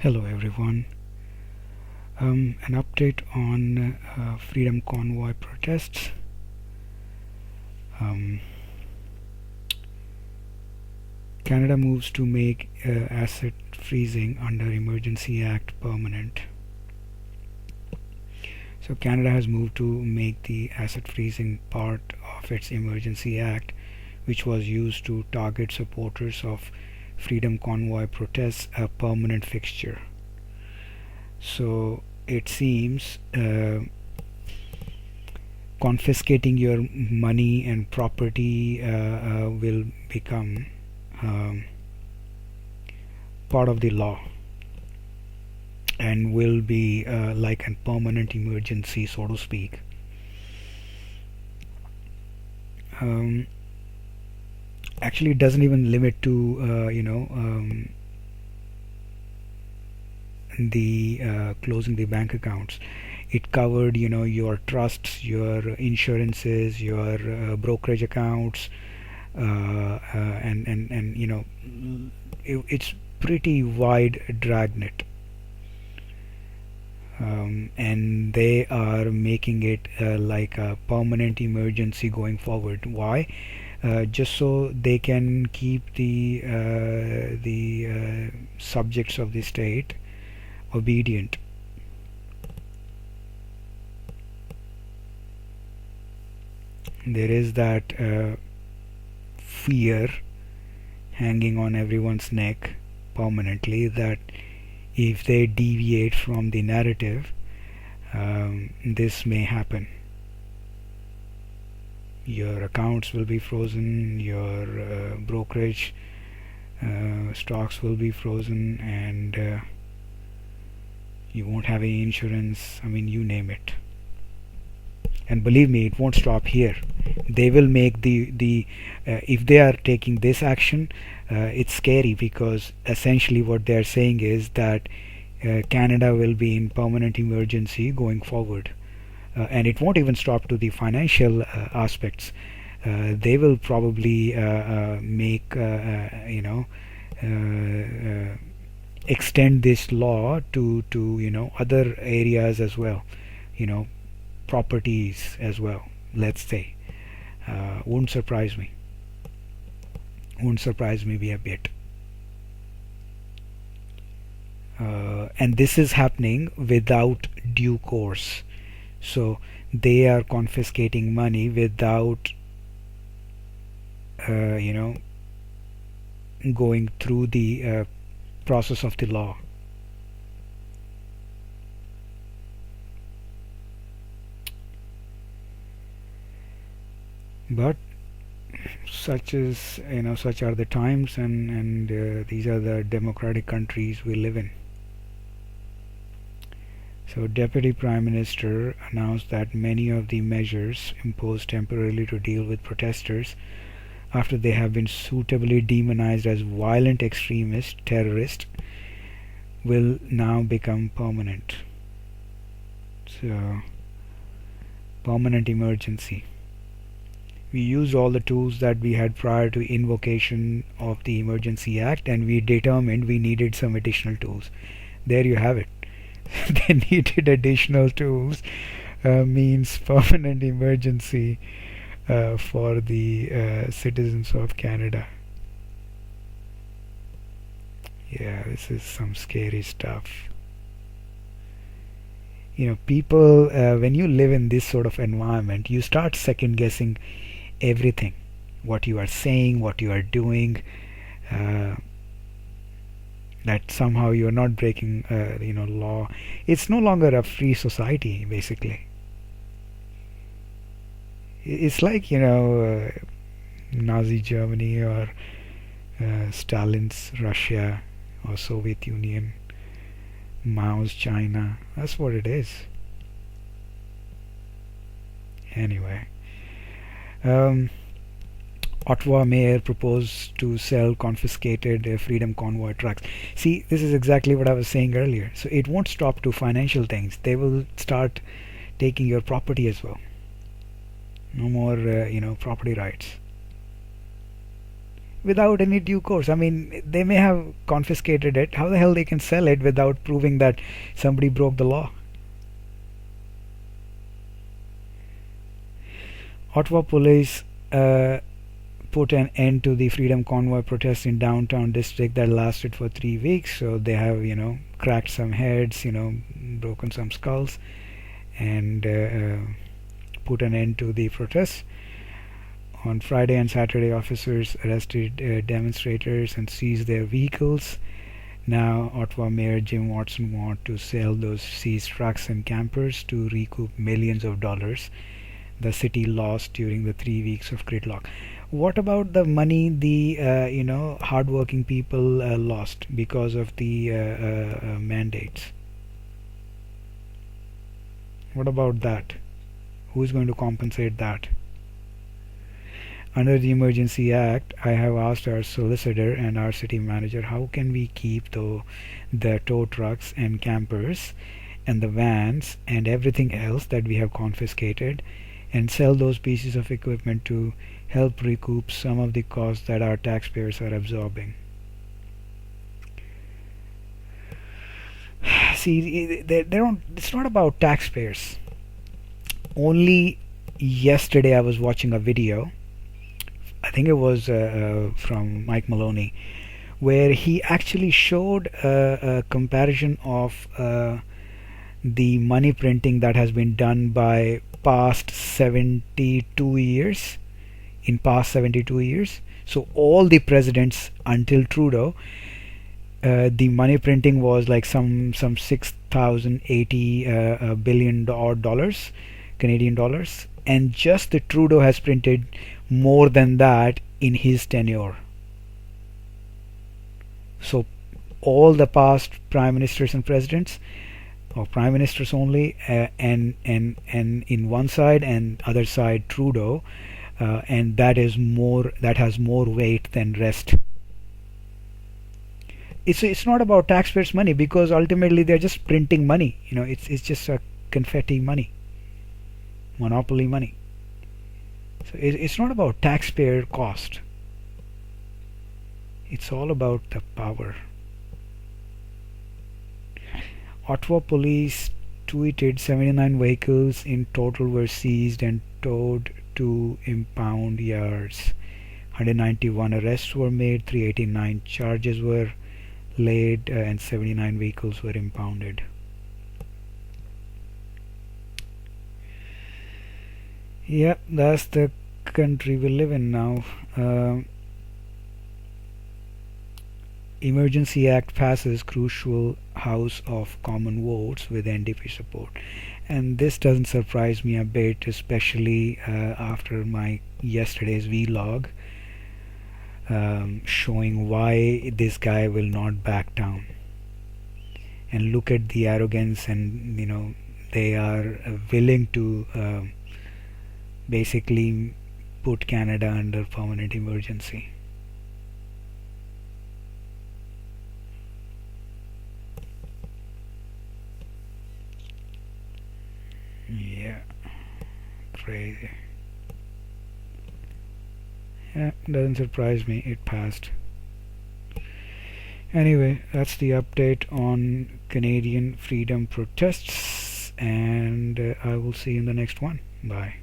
Hello everyone. An update on Freedom Convoy protests. Um, Canada moves to make asset freezing under Emergency Act permanent. So Canada has moved to make the asset freezing part of its Emergency Act, which was used to target supporters of Freedom Convoy protests, a permanent fixture. So it seems confiscating your money and property will become um, part of the law and will be like a permanent emergency, so to speak. Um, Actually, it doesn't even limit to the closing the bank accounts. It covered your trusts, your insurances, your brokerage accounts, and it's pretty wide dragnet, and they are making it like a permanent emergency going forward. Why? Just so they can keep the subjects of the state obedient. There is that fear hanging on everyone's neck permanently that if they deviate from the narrative, this may happen. Your accounts will be frozen, your brokerage stocks will be frozen, and you won't have any insurance. I mean, you name it. And believe me, it won't stop here. They will make the if they are taking this action, it's scary, because essentially what they are saying is that Canada will be in permanent emergency going forward, and it won't even stop to the financial aspects. They will probably make extend this law to other areas as well, you know properties as well, let's say. Wouldn't surprise me. Wouldn't surprise me a bit. And this is happening without due course. So they are confiscating money without going through the process of the law. But such are the times, and these are the democratic countries we live in. So Deputy Prime Minister announced that many of the measures imposed temporarily to deal with protesters after they have been suitably demonized as violent extremists, terrorists, will now become permanent. So, permanent emergency. We used all the tools that we had prior to invocation of the Emergency Act, and we determined we needed some additional tools. There you have it. They needed additional tools, means permanent emergency for the citizens of Canada. Yeah, this is some scary stuff. People, when you live in this sort of environment, you start second guessing everything, what you are saying, what you are doing, that somehow you are not breaking law. It's no longer a free society, basically. It's like Nazi Germany, or Stalin's Russia, or Soviet Union, Mao's China. That's what it is. Anyway, Ottawa mayor proposed to sell confiscated Freedom Convoy trucks. See, this is exactly what I was saying earlier. So it won't stop to financial things. They will start taking your property as well. No more, property rights. without any due course. I mean, they may have confiscated it. How the hell they can sell it without proving that somebody broke the law? Ottawa police put an end to the Freedom Convoy protests in downtown district that lasted for 3 weeks. So they have, cracked some heads, broken some skulls, and put an end to the protests. On Friday and Saturday, officers arrested demonstrators and seized their vehicles. Now, Ottawa Mayor Jim Watson wants to sell those seized trucks and campers to recoup millions of dollars the city lost during the 3 weeks of gridlock. What about the money the hardworking people lost because of the mandates? What about that? Who's going to compensate that? Under the Emergency Act, I have asked our solicitor and our city manager, how can we keep the tow trucks and campers and the vans and everything else that we have confiscated and sell those pieces of equipment to help recoup some of the costs that our taxpayers are absorbing. See, they don't. It's not about taxpayers. Only yesterday I was watching a video. I think it was from Mike Maloney, where he actually showed a comparison of the money printing that has been done by past 72 years. In past 72 years, so all the presidents until Trudeau, the money printing was like some 6,080 billion odd dollars, Canadian dollars, and just the Trudeau has printed more than that in his tenure. So all the past prime ministers and presidents, or prime ministers only, and in one side and other side Trudeau, and that has more weight than rest. It's not about taxpayers' money, because ultimately they're just printing money. It's just a confetti money, monopoly money. So it's not about taxpayer cost. It's all about the power. Ottawa police tweeted 79 vehicles in total were seized and towed to impound yards. 191 arrests were made, 389 charges were laid, and 79 vehicles were impounded. Yeah, that's the country we live in now. Emergency Act passes crucial House of Common votes with NDP support. And this doesn't surprise me a bit, especially after my yesterday's vlog showing why this guy will not back down. And look at the arrogance, and they are willing to basically put Canada under permanent emergency. Yeah, crazy. Yeah, doesn't surprise me, it passed. Anyway, that's the update on Canadian freedom protests, and I will see you in the next one. Bye.